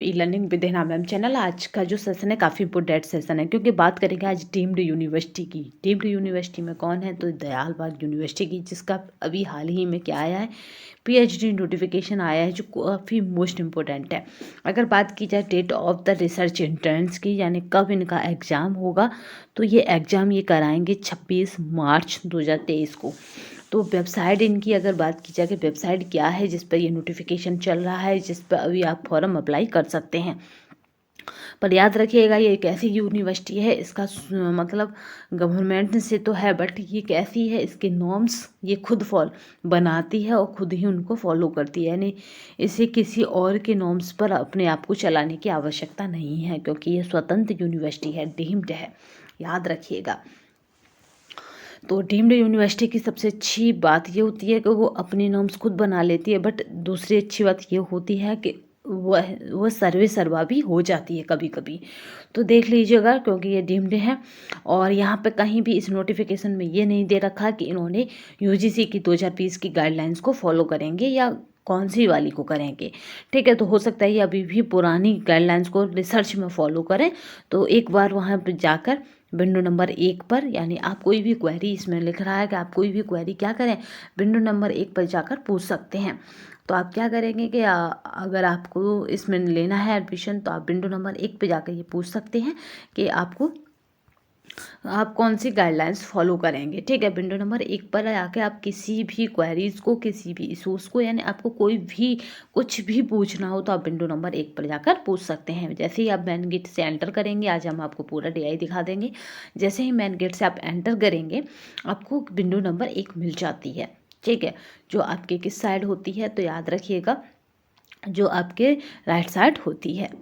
E learning with Hina ma'am channel. आज का जो सेशन है काफ़ी इम्पोर्टेंट सेशन है क्योंकि बात करेंगे आज डीम्ड यूनिवर्सिटी की। डीम्ड यूनिवर्सिटी में कौन है तो दयाल बाग यूनिवर्सिटी की, जिसका अभी हाल ही में क्या आया है, पीएचडी नोटिफिकेशन आया है जो काफ़ी मोस्ट इम्पोर्टेंट है। अगर बात की जाए date of the research interns की, यानी कब इनका एग्ज़ाम होगा, तो ये एग्ज़ाम ये कराएंगे 26 मार्च 2023 को। तो वेबसाइट इनकी अगर बात की जाए कि वेबसाइट क्या है जिस पर ये नोटिफिकेशन चल रहा है, जिस पर अभी आप फॉर्म अप्लाई कर सकते हैं। पर याद रखिएगा ये एक ऐसी यूनिवर्सिटी है, इसका मतलब गवर्नमेंट से तो है, बट ये कैसी है, इसके नॉर्म्स ये खुद बनाती है और खुद ही उनको फॉलो करती है, यानी इसे किसी और के नॉर्म्स पर अपने आप को चलाने की आवश्यकता नहीं है क्योंकि ये स्वतंत्र यूनिवर्सिटी है, डीम्ड है, याद रखिएगा। तो डीम्ड यूनिवर्सिटी की सबसे अच्छी बात ये होती है कि वो अपनी नॉर्म्स खुद बना लेती है, बट दूसरी अच्छी बात ये होती है कि वह सर्वे सर्वा भी हो जाती है कभी कभी। तो देख लीजिएगा क्योंकि ये डीम्ड है और यहाँ पे कहीं भी इस नोटिफिकेशन में ये नहीं दे रखा कि इन्होंने यूजीसी की 2020 की गाइडलाइंस को फॉलो करेंगे या कौन सी वाली को करेंगे। ठीक है, तो हो सकता है ये अभी भी पुरानी गाइडलाइंस को रिसर्च में फॉलो करें। तो एक बार वहाँ पर जाकर विंडो नंबर 1 पर, यानी आप कोई भी क्वेरी, इसमें लिख रहा है कि आप कोई भी क्वेरी क्या करें, विंडो नंबर 1 पर जाकर पूछ सकते हैं। तो आप क्या करेंगे कि अगर आपको इसमें लेना है एडमिशन तो आप विंडो नंबर 1 पे जाकर ये पूछ सकते हैं कि आप कौन सी गाइडलाइंस फॉलो करेंगे। ठीक है, विंडो नंबर 1 पर आके आप किसी भी क्वेरीज को, किसी भी इशूज़ को, यानी आपको कोई भी कुछ भी पूछना हो तो आप विंडो नंबर 1 पर जाकर पूछ सकते हैं। जैसे ही आप मेन गेट से एंटर करेंगे, आज हम आपको पूरा डीआई दिखा देंगे, जैसे ही मेन गेट से आप एंटर करेंगे आपको विंडो नंबर 1 मिल जाती है। ठीक है, जो आपके किस साइड होती है तो याद रखिएगा, जो आपके राइट साइड होती है।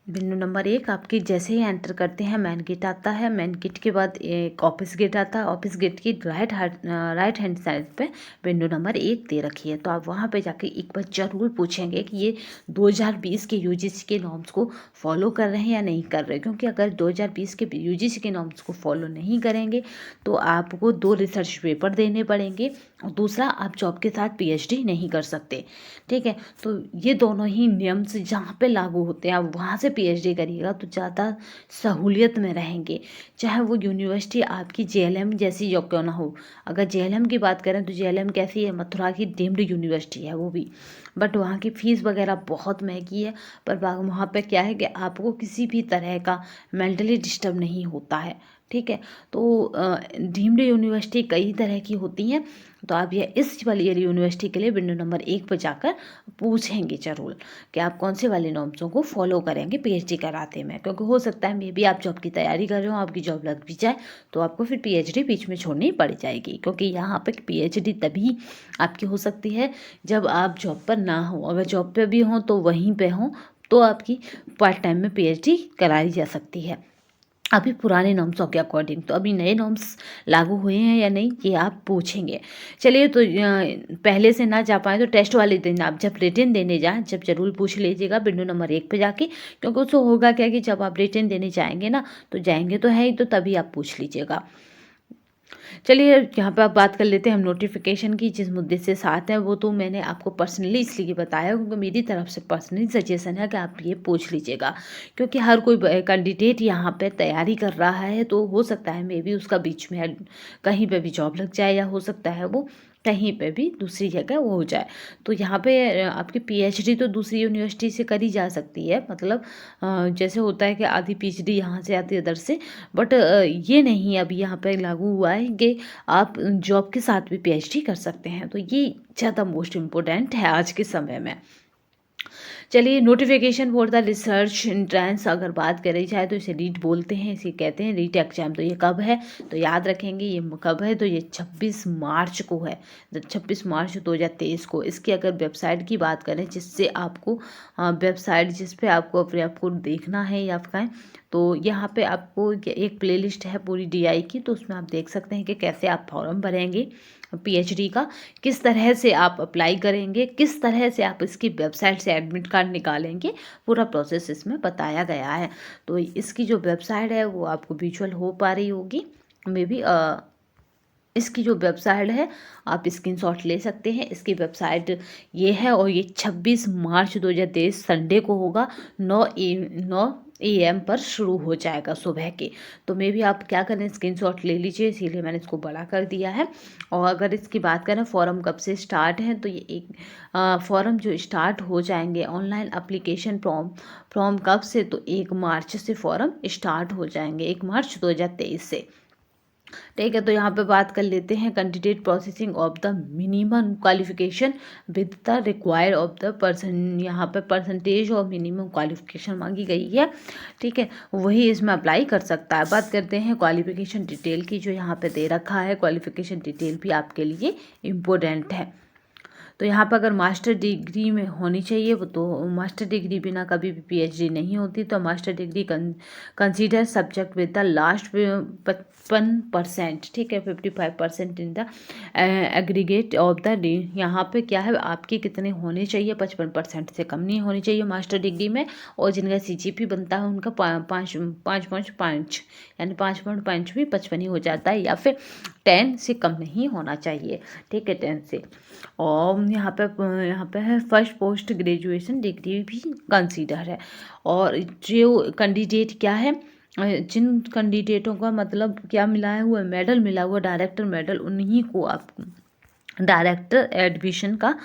विंडो नंबर 1 आपकी जैसे ही एंटर करते हैं मेन गेट आता है, मेन गेट के बाद एक ऑफिस गेट आता है, ऑफिस गेट की राइट हैंड साइड पे विंडो नंबर 1 दे रखी है। तो आप वहाँ पे जाके एक बार जरूर पूछेंगे कि ये 2020 के यूजीसी के नॉर्म्स को फॉलो कर रहे हैं या नहीं कर रहे, क्योंकि अगर 2020 के यूजीसी के नॉर्म्स को फॉलो नहीं करेंगे तो आपको 2 रिसर्च पेपर देने पड़ेंगे और दूसरा आप जॉब के साथ पीएचडी नहीं कर सकते। ठीक है, तो ये दोनों ही नियम से जहाँ पे लागू होते हैं आप वहाँ से पीएचडी करिएगा तो ज़्यादा सहूलियत में रहेंगे, चाहे वो यूनिवर्सिटी आपकी जेएलएम जैसी जो क्यों ना हो। अगर जेएलएम की बात करें तो जेएलएम कैसी है, मथुरा की डीम्ड यूनिवर्सिटी है वो भी, बट वहाँ की फ़ीस वगैरह बहुत महंगी है। पर वहाँ पे क्या है कि आपको किसी भी तरह का मेंटली डिस्टर्ब नहीं होता है। ठीक है, तो डीम्ड यूनिवर्सिटी कई तरह की होती हैं, तो आप ये इस वाली यूनिवर्सिटी के लिए विंडो नंबर 1 पर जाकर पूछेंगे जरूर कि आप कौन से वाले नॉर्म्सों को फॉलो करेंगे पीएचडी कराते में, क्योंकि हो सकता है मे बी आप जॉब की तैयारी कर रहे हो, आपकी जॉब लग भी जाए तो आपको फिर पीएचडी बीच में छोड़नी पड़ जाएगी, क्योंकि यहाँ पे पीएचडी तभी आपकी हो सकती है जब आप जॉब पर ना हो। अगर जॉब पे भी हों तो वहीं पे हों तो आपकी पार्ट टाइम में पीएचडी कराई जा सकती है, अभी पुराने नॉर्म्सों के अकॉर्डिंग। तो अभी नए नॉर्म्स लागू हुए हैं या नहीं ये आप पूछेंगे। चलिए, तो पहले से ना जा पाए तो टेस्ट वाले दिन आप जब रिटन देने जाएं जब जरूर पूछ लीजिएगा विंडो नंबर 1 पे जाके, क्योंकि उससे होगा क्या कि जब आप रिटन देने जाएंगे ना, तो जाएंगे तो है ही, तो तभी आप पूछ लीजिएगा। चलिए, यहाँ पे आप बात कर लेते हैं हम नोटिफिकेशन की, जिस मुद्दे से साथ है वो तो मैंने आपको पर्सनली इसलिए बताया क्योंकि मेरी तरफ से पर्सनली सजेशन है कि आप ये पूछ लीजिएगा, क्योंकि हर कोई कैंडिडेट यहाँ पे तैयारी कर रहा है, तो हो सकता है मे बी उसका बीच में कहीं पे भी जॉब लग जाए, या हो सकता है वो कहीं पे भी दूसरी जगह वो हो जाए। तो यहाँ पे आपकी पीएचडी तो दूसरी यूनिवर्सिटी से करी जा सकती है, मतलब जैसे होता है कि आधी पीएचडी यहाँ से आती है अदर से, बट ये नहीं अभी यहाँ पे लागू हुआ है कि आप जॉब के साथ भी पीएचडी कर सकते हैं। तो ये ज़्यादा मोस्ट इम्पोर्टेंट है आज के समय में। चलिए, notification for the research entrance अगर बात करी जाए तो इसे रीट बोलते हैं, इसे कहते हैं रीट एग्जाम। तो ये कब है तो याद रखेंगे, ये कब है तो ये 26 मार्च को है, 26 मार्च 2023 को। इसकी अगर वेबसाइट की बात करें जिससे आपको वेबसाइट जिस पे आपको अपने आप को देखना है या कहें, तो यहाँ पे आपको एक प्लेलिस्ट है पूरी डीआई की, तो उसमें आप देख सकते हैं कि कैसे आप फॉर्म भरेंगे पीएचडी का, किस तरह से आप अप्लाई करेंगे, किस तरह से आप इसकी वेबसाइट से एडमिट कार्ड निकालेंगे, पूरा प्रोसेस इसमें बताया गया है। तो इसकी जो वेबसाइट है वो आपको विजुअल हो पा रही होगी मे बी, इसकी जो वेबसाइट है आप स्क्रीनशॉट ले सकते हैं। इसकी वेबसाइट ये है और ये 26 मार्च 2023 संडे को होगा। 9 AM पर शुरू हो जाएगा सुबह के। तो मे भी आप क्या करें, स्क्रीनशॉट ले लीजिए, इसीलिए मैंने इसको बड़ा कर दिया है। और अगर इसकी बात करें फॉर्म कब से स्टार्ट है, तो ये एक फॉर्म जो स्टार्ट हो जाएंगे ऑनलाइन एप्लीकेशन फॉर्म कब से, तो 1 मार्च से फॉर्म स्टार्ट हो जाएंगे, 1 मार्च 2023 से। ठीक है, तो यहाँ पे बात कर लेते हैं candidate processing of the minimum qualification with the required of the person. यहाँ पे परसेंटेज और मिनिमम क्वालिफिकेशन मांगी गई है। ठीक है, वही इसमें अप्लाई कर सकता है। बात करते हैं क्वालिफिकेशन डिटेल की, जो यहाँ पे दे रखा है। क्वालिफिकेशन डिटेल भी आपके लिए इम्पोर्टेंट है। तो यहाँ पर अगर मास्टर डिग्री में होनी चाहिए वो, तो मास्टर डिग्री बिना कभी भी PhD नहीं होती। तो master degree consider subject with the last 55%, ठीक है, 55% in the aggregate of the यहाँ पे क्या है, आपके कितने होने चाहिए, 55% से कम नहीं होनी चाहिए मास्टर डिग्री में। और जिनका CGP बनता है उनका 5.5 यानी 5.5 भी 55 ही हो जाता है, या फिर 10 से कम नहीं होना चाहिए। ठीक है, 10 से। और यहाँ पे है फर्स्ट पोस्ट ग्रेजुएशन डिग्री भी कंसीडर है। और जो कैंडिडेट क्या है, जिन कैंडिडेटों का मतलब क्या मिला है, हुआ मेडल मिला हुआ, डायरेक्टर मेडल, उन्हीं को आप डायरेक्टर एडमिशन का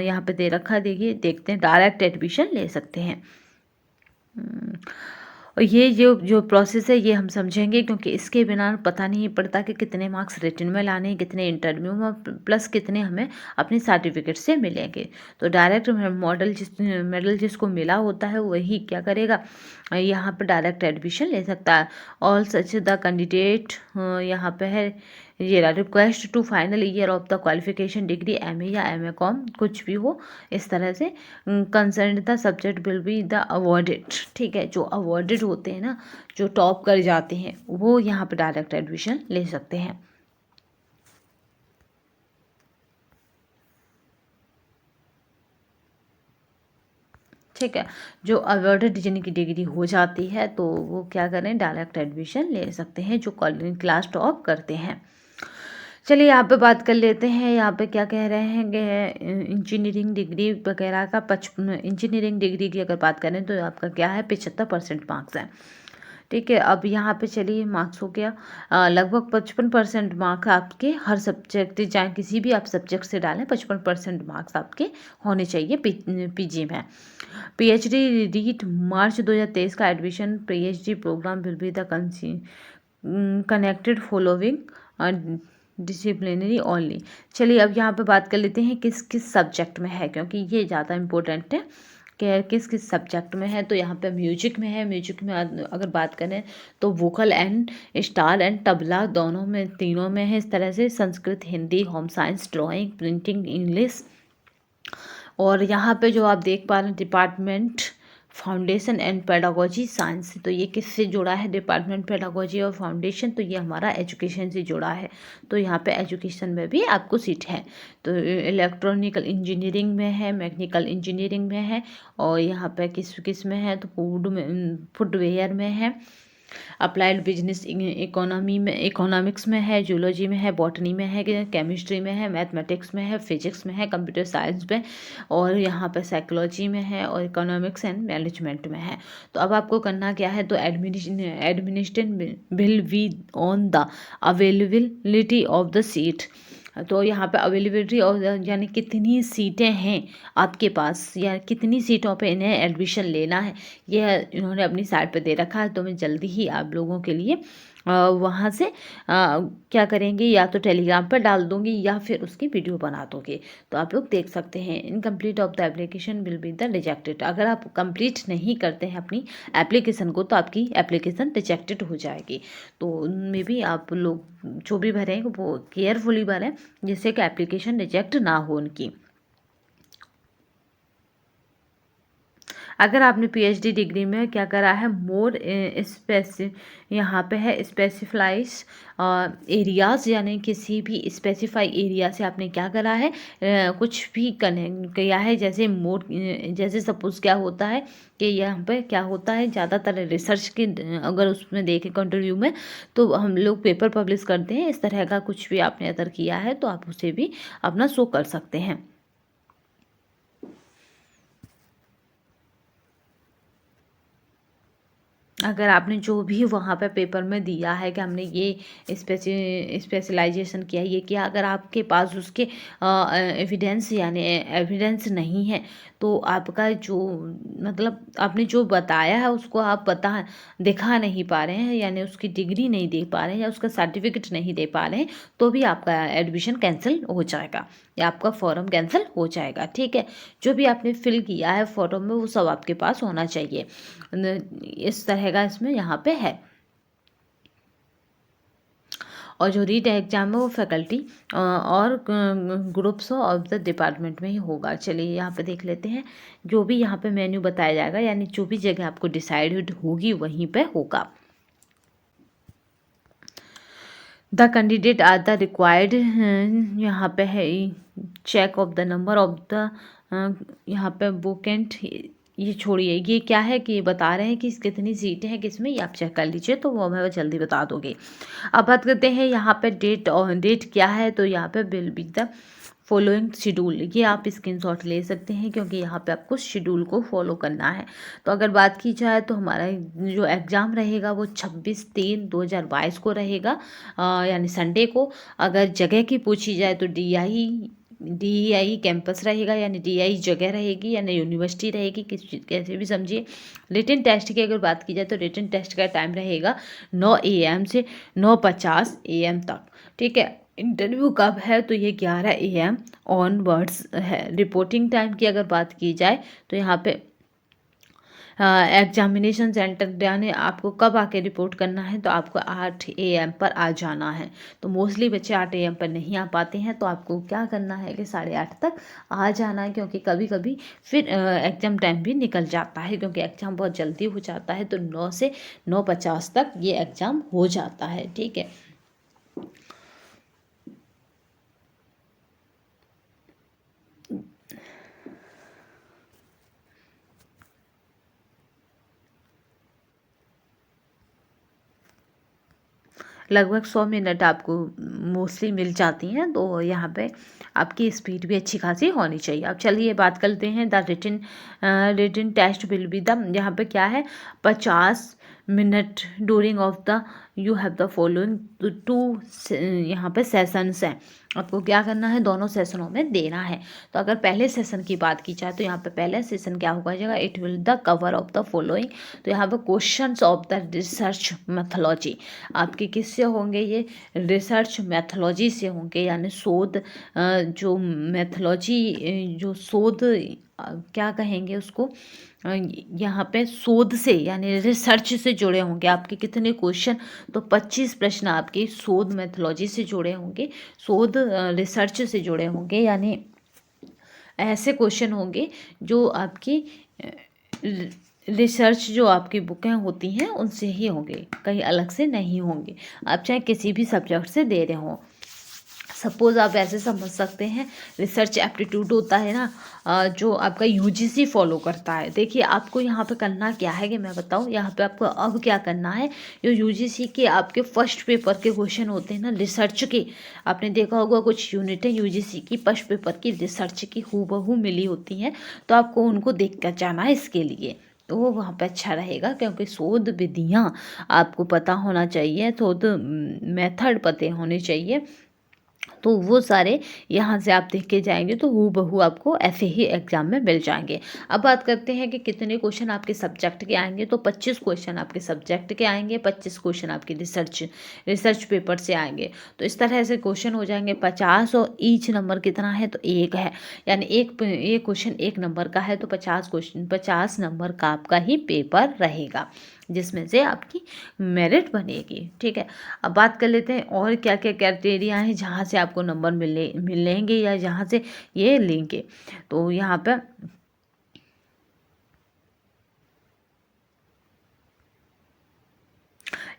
यहाँ पे दे रखा है। देखिए, देखते हैं, डायरेक्ट एडमिशन ले सकते हैं। और ये जो प्रोसेस है ये हम समझेंगे, क्योंकि इसके बिना पता नहीं पड़ता कि कितने मार्क्स रिटन में लाने हैं, कितने इंटरव्यू में, प्लस कितने हमें अपने सर्टिफिकेट से मिलेंगे। तो डायरेक्ट मेडल जिसको मिला होता है वही क्या करेगा, यहाँ पर डायरेक्ट एडमिशन ले सकता है। ऑल सच द कैंडिडेट यहाँ पे है ये request to final year of the qualification degree MA या MA.Com कुछ भी हो, इस तरह से concern the subject will be the awarded. ठीक है, जो अवॉर्डेड होते हैं ना, जो टॉप कर जाते हैं, वो यहाँ पे डायरेक्ट एडमिशन ले सकते हैं। ठीक है, जो अवॉर्डेड जिनकी डिग्री हो जाती है तो वो क्या करें, डायरेक्ट एडमिशन ले सकते हैं, जो क्लास टॉप करते हैं। चलिए यहाँ पे बात कर लेते हैं। यहाँ पे क्या कह रहे हैं कि इंजीनियरिंग डिग्री वगैरह का इंजीनियरिंग डिग्री की अगर बात करें तो आपका क्या है, 75% मार्क्स है। ठीक है, अब यहाँ पे चलिए मार्क्स हो गया, लगभग 55% मार्क्स आपके हर सब्जेक्ट, चाहे किसी भी आप सब्जेक्ट से डालें, 55% मार्क्स आपके होने चाहिए PG में। PhD रीट मार्च 2023 का admission PhD program will be the connected following disciplinary only. चलिए अब यहाँ पे बात कर लेते हैं किस किस सब्जेक्ट में है, क्योंकि ये ज़्यादा इम्पोर्टेंट है कि किस किस सब्जेक्ट में है। तो यहाँ पे म्यूजिक में है। म्यूजिक में अगर बात करें तो vocal and star and tabla दोनों में, तीनों में है। इस तरह से Sanskrit, Hindi, home science, drawing, printing, English. और यहाँ पे जो आप देख पा रहे हैं department foundation and pedagogy science, तो ये किससे जुड़ा है, डिपार्टमेंट पेडागोजी और फाउंडेशन, तो ये हमारा एजुकेशन से जुड़ा है। तो यहाँ पे एजुकेशन में भी आपको सीट है। तो इलेक्ट्रॉनिकल इंजीनियरिंग में है, मैकेनिकल इंजीनियरिंग में है, और यहाँ पे किस किस में है, तो फुटवेयर में है, अप्लाइड बिजनेस इकोनॉमिक्स में है, जूलॉजी में है, बॉटनी में है, केमिस्ट्री में है, मैथमेटिक्स में है, फिजिक्स में है, कंप्यूटर साइंस में, और यहाँ पे साइकोलॉजी में है, और इकोनॉमिक्स एंड मैनेजमेंट में है। तो अब आपको करना क्या है, तो administration will be on the availability of the seat. तो यहाँ पे अवेलेबिलिटी और यानी कितनी सीटें हैं आपके पास, या कितनी सीटों पे इन्हें एडमिशन लेना है, यह इन्होंने अपनी साइट पे दे रखा है। तो मैं जल्दी ही आप लोगों के लिए वहाँ से क्या करेंगे, या तो टेलीग्राम पर डाल दूँगी या फिर उसकी वीडियो बना दूँगी, तो आप लोग देख सकते हैं। Incomplete of the application will be the rejected. अगर आप कंप्लीट नहीं करते हैं अपनी एप्लीकेशन को तो आपकी एप्लीकेशन रिजेक्टेड हो जाएगी। तो उनमें भी आप लोग जो भी भरें वो केयरफुली भरें, जिससे कि एप्लीकेशन रिजेक्ट ना हो उनकी। अगर आपने पीएचडी डिग्री में क्या करा है, मोर यहाँ पे है स्पेसिफाइज एरियाज़, यानी किसी भी स्पेसिफाई एरिया से आपने क्या करा है, कुछ भी कनेक्ट किया है। जैसे मोर, जैसे सपोज क्या होता है कि यहाँ पे क्या होता है, ज़्यादातर रिसर्च के अगर उसमें देखें कंट्रीव्यू में, तो हम लोग पेपर पब्लिश करते हैं। इस तरह का कुछ भी आपने अगर किया है तो आप उसे भी अपना शो कर सकते हैं। अगर आपने जो भी वहाँ पे पेपर में दिया है कि हमने ये स्पेशलाइजेशन किया, ये किया, अगर आपके पास उसके एविडेंस यानी एविडेंस नहीं है, तो आपका जो मतलब आपने जो बताया है उसको आप दिखा नहीं पा रहे हैं, यानी उसकी डिग्री नहीं दे पा रहे हैं या उसका सर्टिफिकेट नहीं दे पा रहे हैं, तो भी आपका एडमिशन कैंसिल हो जाएगा या आपका फॉर्म कैंसिल हो जाएगा। ठीक है, जो भी आपने फिल किया है फॉर्म में वो सब आपके पास होना चाहिए। इस तरह का इसमें यहाँ पे है। और जो रीट एग्जाम है वो फैकल्टी और ग्रुप्स ऑफ द डिपार्टमेंट में ही होगा। चलिए यहाँ पे देख लेते हैं, जो भी यहाँ पे मेन्यू बताया जाएगा, यानी जो भी जगह आपको डिसाइडेड होगी वहीं पे होगा। The candidate are the required, यहाँ पे है check of the number of the, यहाँ पे वोकेंट, ये छोड़िए, ये क्या है कि ये बता रहे हैं कि कितनी सीटें हैं किसमें, ये आप चेक कर लीजिए तो वो हमें जल्दी बता दोगे। अब बात करते हैं यहाँ पे डेट, और डेट क्या है, तो यहाँ पे will be the following schedule, ये आप स्क्रीनशॉट ले सकते हैं क्योंकि यहाँ पे आपको शेड्यूल को फॉलो करना है। तो अगर बात की जाए तो हमारा जो एग्ज़ाम रहेगा वो 26/3/2022 को रहेगा, यानी संडे को। अगर जगह की पूछी जाए तो DEI कैंपस रहेगा, यानी DEI जगह रहेगी, यानी यूनिवर्सिटी रहेगी, कैसे भी समझिए। रिटन टेस्ट की अगर बात की जाए तो रिटन टेस्ट का टाइम रहेगा 9 AM से 9:50 AM तक। ठीक है, इंटरव्यू कब है, तो ये 11 AM ऑनवर्ड्स है। रिपोर्टिंग टाइम की अगर बात की जाए तो यहाँ पे एग्जामिनेशन सेंटर यानी आपको कब आके रिपोर्ट करना है, तो आपको 8 AM पर आ जाना है। तो मोस्टली बच्चे 8 AM पर नहीं आ पाते हैं, तो आपको क्या करना है कि 8:30 तक आ जाना है, क्योंकि कभी कभी फिर एग्ज़ाम टाइम भी निकल जाता है, क्योंकि एग्ज़ाम बहुत जल्दी हो जाता है। तो 9 से 9:50 तक ये एग्ज़ाम हो जाता है। ठीक है, लगभग 100 मिनट आपको मोस्टली मिल जाती हैं, तो यहाँ पे आपकी स्पीड भी अच्छी खासी होनी चाहिए। अब चलिए बात करते हैं the written test will be the, यहाँ पे क्या है, 50 minute during of the you have the following to, यहाँ पे सेशंस हैं, आपको क्या करना है, दोनों सेशनों में देना है। तो अगर पहले सेशन की बात की जाए तो यहाँ पे पहला सेशन क्या होगा जाएगा, it will the cover of the following, तो यहाँ पे questions of the research methodology आपके किससे होंगे, ये रिसर्च मेथोलॉजी से होंगे, यानी शोध जो मेथोलॉजी जो शोध क्या कहेंगे उसको, यहाँ पे शोध से यानी रिसर्च से जुड़े होंगे आपके कितने क्वेश्चन, तो 25 प्रश्न आपके शोध मेथोलॉजी से जुड़े होंगे, शोध रिसर्च से जुड़े होंगे, यानी ऐसे क्वेश्चन होंगे जो आपकी रिसर्च जो आपकी बुकें होती हैं उनसे ही होंगे, कहीं अलग से नहीं होंगे, आप चाहे किसी भी सब्जेक्ट से दे रहे हों। सपोज़ आप ऐसे समझ सकते हैं, रिसर्च एप्टीट्यूड होता है ना, जो आपका यूजीसी फॉलो करता है। देखिए आपको यहाँ पे करना क्या है कि मैं बताऊँ, यहाँ पे आपको अब क्या करना है, जो यूजीसी के आपके फर्स्ट पेपर के क्वेश्चन होते हैं ना रिसर्च के, आपने देखा होगा कुछ यूनिटें यूजीसी की फर्स्ट पेपर की रिसर्च की हूबहू मिली होती हैं, तो आपको उनको देख कर जाना है इसके लिए, तो वो वहाँ पे अच्छा रहेगा, क्योंकि शोध विधियाँ आपको पता होना चाहिए, शोध मेथड पते होने चाहिए, तो वो सारे यहाँ से आप देख के जाएंगे तो हूबहू आपको ऐसे ही एग्जाम में मिल जाएंगे। अब बात करते हैं कि कितने क्वेश्चन आपके सब्जेक्ट के आएंगे, तो 25 क्वेश्चन आपके सब्जेक्ट के आएंगे, 25 क्वेश्चन आपके रिसर्च पेपर से आएंगे। तो इस तरह से क्वेश्चन हो जाएंगे 50, और ईच नंबर कितना है, तो 1 है, यानी एक क्वेश्चन 1 नंबर का है, तो 50 क्वेश्चन 50 नंबर का आपका ही पेपर रहेगा, जिसमें से आपकी मेरिट बनेगी। ठीक है, अब बात कर लेते हैं और क्या क्या क्राइटेरिया हैं जहाँ से आपको नंबर मिलेंगे या जहाँ से ये लेंगे। तो यहाँ पे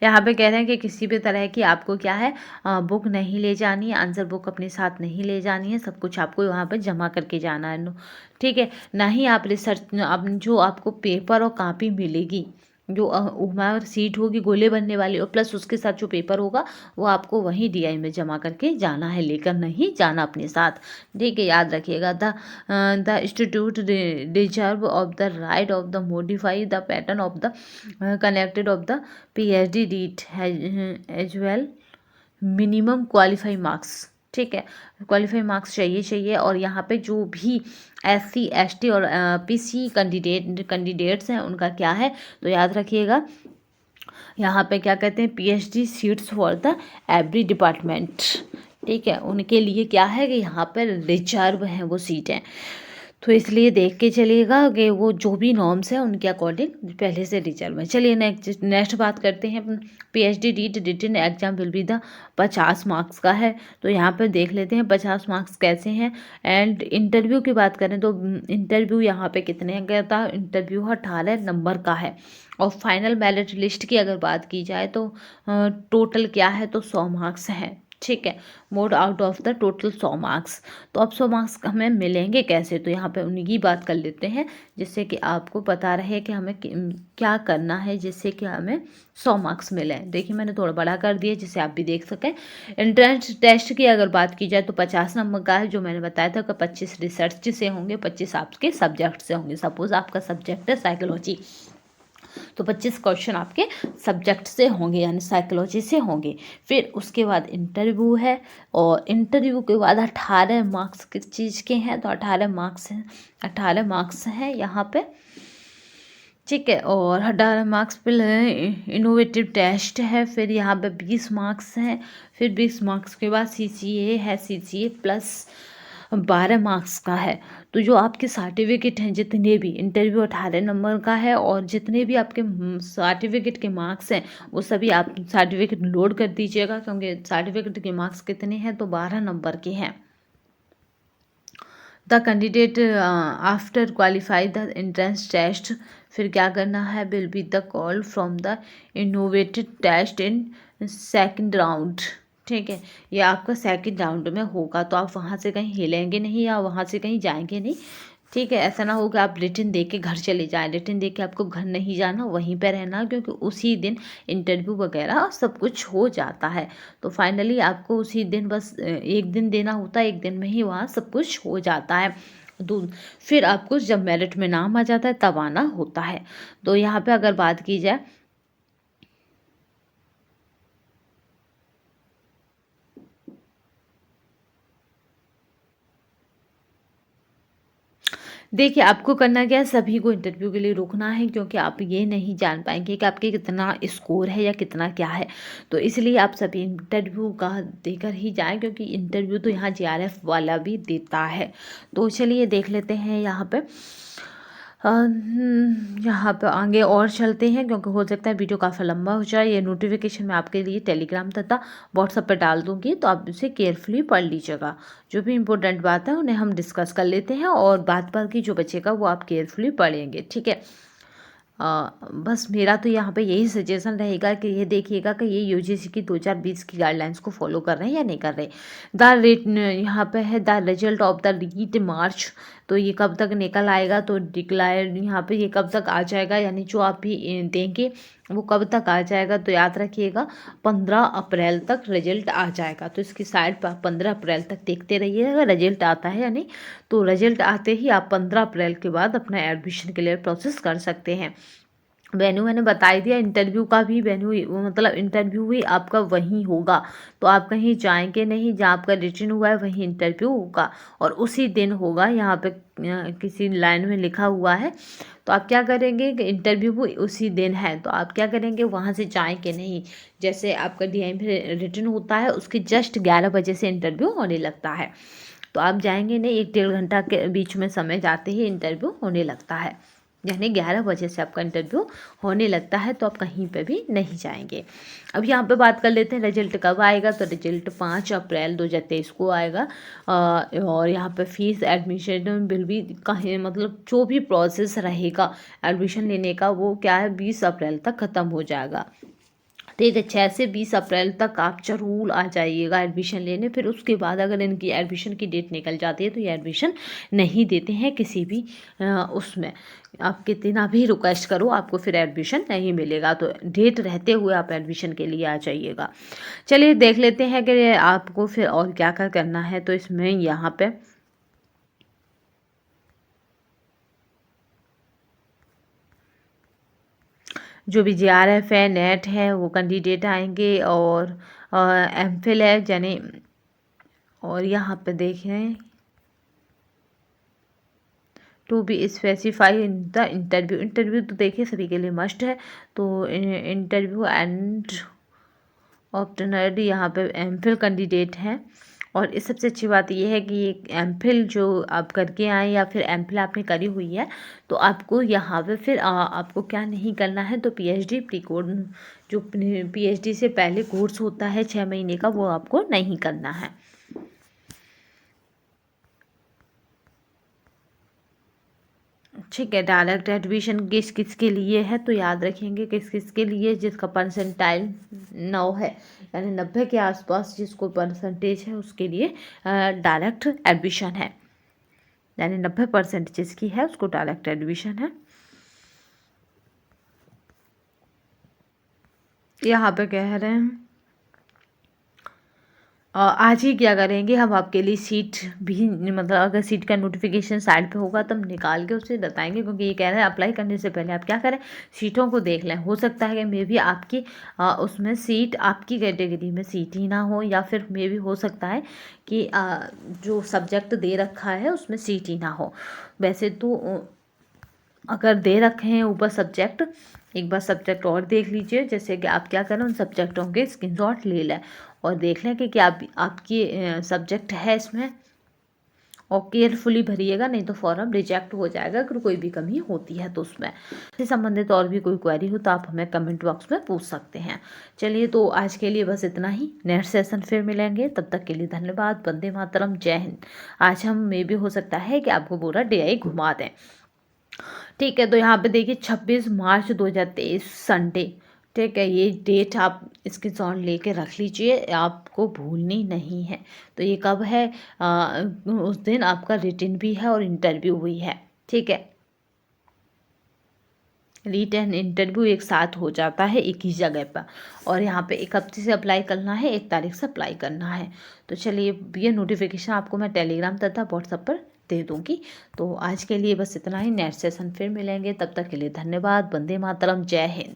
यहाँ पे कह रहे हैं कि किसी भी तरह की आपको क्या है बुक नहीं ले जानी है, आंसर बुक अपने साथ नहीं ले जानी है, सब कुछ आपको वहाँ पे जमा करके जाना है। ठीक है, ना ही आप रिसर्च अब जो आपको पेपर और कॉपी मिलेगी, जो हमारी सीट होगी गोले बनने वाली, और प्लस उसके साथ जो पेपर होगा वो आपको वहीं डीआई में जमा करके जाना है, लेकर नहीं जाना अपने साथ। ठीक है, याद रखिएगा। The institute reserve of the right of the modify the pattern of the connected of the PhD DET as well minimum qualify marks. ठीक है, क्वालिफाई मार्क्स चाहिए। और यहाँ पे जो भी SC ST और PC कैंडिडेट्स हैं उनका क्या है, तो याद रखिएगा यहाँ पे क्या कहते हैं, PhD seats for the every department. ठीक है, उनके लिए क्या है कि यहाँ पर रिजर्व हैं वो सीटें, तो इसलिए देख के चलिएगा कि वो जो भी नॉर्म्स हैं उनके अकॉर्डिंग पहले से रिजर्व है। चलिए नेक्स्ट बात करते हैं। PhD DET written exam will be the 50 marks का है, तो यहाँ पर देख लेते हैं 50 मार्क्स कैसे हैं। एंड इंटरव्यू की बात करें तो इंटरव्यू यहाँ पे कितने का था, इंटरव्यू 18 नंबर का है। और फाइनल मेरिट लिस्ट की अगर बात की जाए तो टोटल क्या है, तो 100 मार्क्स हैं। ठीक है, mode out of the total 100 marks. तो अब 100 मार्क्स हमें मिलेंगे कैसे, तो यहाँ पे उन्हीं की बात कर लेते हैं, जिससे कि आपको पता रहे कि हमें क्या करना है जिससे कि हमें 100 मार्क्स मिले। देखिए मैंने थोड़ा बड़ा कर दिया जिससे आप भी देख सकें। एंट्रेंस टेस्ट की अगर बात की जाए तो 50 नंबर का है, जो मैंने बताया था कि 25 रिसर्च से होंगे, 25 आपके सब्जेक्ट से होंगे। सपोज आपका सब्जेक्ट है साइकोलॉजी, तो 25 क्वेश्चन आपके सब्जेक्ट से होंगे यानी साइकोलॉजी से होंगे। फिर उसके बाद इंटरव्यू है, और इंटरव्यू के बाद 18 मार्क्स किस चीज़ के हैं, तो 18 मार्क्स हैं यहाँ पे। ठीक है, और 18 मार्क्स पे इनोवेटिव टेस्ट है, फिर यहाँ पे 20 मार्क्स हैं। फिर 20 मार्क्स के बाद CCA है, CCA प्लस 12 मार्क्स का है। तो जो आपके सर्टिफिकेट हैं जितने भी, इंटरव्यू 18 नंबर का है, और जितने भी आपके सर्टिफिकेट के मार्क्स हैं वो सभी आप सर्टिफिकेट लोड कर दीजिएगा, क्योंकि सर्टिफिकेट के मार्क्स कितने हैं, तो 12 नंबर के हैं। The candidate after qualify the entrance test, फिर क्या करना है, will be the call from the innovative test in second round. ठीक है, ये आपका सेकंड राउंड में होगा, तो आप वहाँ से कहीं हिलेंगे नहीं या वहाँ से कहीं जाएंगे नहीं। ठीक है, ऐसा ना हो कि आप रिटन दे के घर चले जाएं। रिटन दे के आपको घर नहीं जाना, वहीं पर रहना, क्योंकि उसी दिन इंटरव्यू वगैरह सब कुछ हो जाता है। तो फाइनली आपको उसी दिन बस एक दिन देना होता है, एक दिन में ही वहाँ सब कुछ हो जाता है। फिर आपको जब मेरिट में नाम आ जाता है तब आना होता है। तो यहाँ पे अगर बात की जाए, देखिए आपको करना क्या है, सभी को इंटरव्यू के लिए रुकना है, क्योंकि आप ये नहीं जान पाएंगे कि आपके कितना स्कोर है या कितना क्या है। तो इसलिए आप सभी इंटरव्यू का देकर ही जाएं, क्योंकि इंटरव्यू तो यहाँ JRF वाला भी देता है। तो चलिए देख लेते हैं यहाँ पे। यहाँ पे आगे और चलते हैं, क्योंकि हो सकता है वीडियो काफ़ी लंबा हो जाए। ये नोटिफिकेशन मैं आपके लिए टेलीग्राम तथा व्हाट्सएप पर डाल दूँगी, तो आप इसे केयरफुली पढ़ लीजिएगा। जो भी इंपॉर्टेंट बात है उन्हें हम डिस्कस कर लेते हैं, और बात की जो बचेगा वो आप केयरफुली पढ़ेंगे। ठीक है, बस मेरा तो यहाँ पे यही सजेशन रहेगा कि ये देखिएगा कि ये UGC की 2020 की गाइडलाइंस को फॉलो कर रहे हैं या नहीं कर रहे। द रेट यहाँ पे है the result of the REET March, तो ये कब तक निकल आएगा, तो डिक्लायर यहाँ पे ये कब तक आ जाएगा, यानी जो आप भी देंगे वो कब तक आ जाएगा, तो याद रखिएगा 15 अप्रैल तक रिजल्ट आ जाएगा। तो इसकी साइड पर 15 अप्रैल तक देखते रहिएगा रिजल्ट आता है या नहीं। तो रिजल्ट आते ही आप 15 अप्रैल के बाद अपना एडमिशन के लिए प्रोसेस कर सकते हैं। वेन्यू मैंने बता ही दिया, इंटरव्यू का भी वेन्यू मतलब इंटरव्यू भी आपका वहीं होगा, तो आप कहीं जाएंगे नहीं, जहाँ आपका रिटन हुआ है वहीं इंटरव्यू होगा, और उसी दिन होगा। यहाँ पे किसी लाइन में लिखा हुआ है, तो आप क्या करेंगे कि इंटरव्यू भी उसी दिन है, तो आप क्या करेंगे, वहाँ से जाएंगे नहीं। जैसे आपका DI में रिटन होता है उसके जस्ट 11 बजे से इंटरव्यू होने लगता है, तो आप जाएंगे नहीं, 1-1.5 घंटा के बीच में समय जाते ही इंटरव्यू होने लगता है, यानी 11 बजे से आपका इंटरव्यू होने लगता है, तो आप कहीं पे भी नहीं जाएंगे। अब यहाँ पे बात कर लेते हैं रिजल्ट कब आएगा, तो रिजल्ट 5 अप्रैल 2023 को आएगा। और यहाँ पे फीस एडमिशन बिल भी कहीं मतलब जो भी प्रोसेस रहेगा एडमिशन लेने का वो क्या है 20 अप्रैल तक ख़त्म हो जाएगा। ठीक है, 6 से 20 अप्रैल तक आप ज़रूर आ जाइएगा एडमिशन लेने। फिर उसके बाद अगर इनकी एडमिशन की डेट निकल जाती है तो ये एडमिशन नहीं देते हैं किसी भी उसमें। आप कितना भी रिक्वेस्ट करो आपको फिर एडमिशन नहीं मिलेगा, तो डेट रहते हुए आप एडमिशन के लिए आ जाइएगा। चलिए देख लेते हैं कि आपको फिर और क्या क्या करना है। तो इसमें यहाँ पे जो भी जेआरएफ है, नेट है, वो कैंडिडेट आएंगे, और एमफिल है यानी, और यहाँ पे देखें to be specify in the interview. Interview तो देखिए सभी के लिए मस्ट है, तो इंटरव्यू एंड ऑप्शनरी यहाँ पे एमफिल कैंडिडेट हैं। और इस सबसे अच्छी बात यह है कि एमफिल जो आप करके आए या फिर एमफिल आपने करी हुई है, तो आपको यहाँ पे फिर आपको क्या नहीं करना है, तो पीएचडी प्री कोर्स, जो पीएचडी से पहले कोर्स होता है 6 महीने का, वो आपको नहीं करना है। ठीक है, डायरेक्ट एडमिशन किस किस के लिए है, तो याद रखेंगे किस किस के लिए, जिसका परसेंटाइल 9 है यानी 90 के आसपास जिसको परसेंटेज है उसके लिए डायरेक्ट एडमिशन है, यानी 90% जिसकी है उसको डायरेक्ट एडमिशन है। यहाँ पे कह रहे हैं आज ही क्या करेंगे हम आपके लिए सीट भी, मतलब अगर सीट का नोटिफिकेशन साइड पे होगा तो हम निकाल के उसे बताएंगे, क्योंकि ये कह रहे हैं अप्लाई करने से पहले आप क्या करें, सीटों को देख लें। हो सकता है कि मे भी आपकी उसमें सीट, आपकी कैटेगरी में सीट ही ना हो, या फिर मे भी हो सकता है कि जो सब्जेक्ट दे रखा है उसमें सीट ही ना हो। वैसे तो अगर दे रखे हैं ऊपर सब्जेक्ट, एक बार सब्जेक्ट और देख लीजिए, जैसे कि आप क्या करें उन सब्जेक्टों के स्क्रीनशॉट ले लें और देख लें कि क्या आपकी सब्जेक्ट है इसमें, और केयरफुली भरिएगा, नहीं तो फॉर्म रिजेक्ट हो जाएगा अगर कोई भी कमी होती है तो उसमें। इससे संबंधित और भी कोई क्वेरी हो तो आप हमें कमेंट बॉक्स में पूछ सकते हैं। चलिए, तो आज के लिए बस इतना ही, नेक्स्ट सेशन फिर मिलेंगे, तब तक के लिए धन्यवाद। वंदे मातरम, जय हिंद। आज हम में भी हो सकता है कि आपको पूरा DI घुमा दें। ठीक है, तो यहाँ पे देखिए 26 मार्च 2023 संडे। ठीक है, ये डेट आप इसके शॉट लेके रख लीजिए, आपको भूलनी नहीं है। तो ये कब है, उस दिन आपका रिटन भी है और इंटरव्यू भी है। ठीक है, रिटन इंटरव्यू एक साथ हो जाता है एक ही जगह पर, और यहाँ पे 1 हफ्ते से अप्लाई करना है, 1 तारीख से अप्लाई करना है। तो चलिए, ये नोटिफिकेशन आपको मैं टेलीग्राम तथा व्हाट्सएप पर दे दूँगी। तो आज के लिए बस इतना ही, नेक्स्ट सेशन फिर मिलेंगे, तब तक के लिए धन्यवाद। वंदे मातरम, जय हिंद।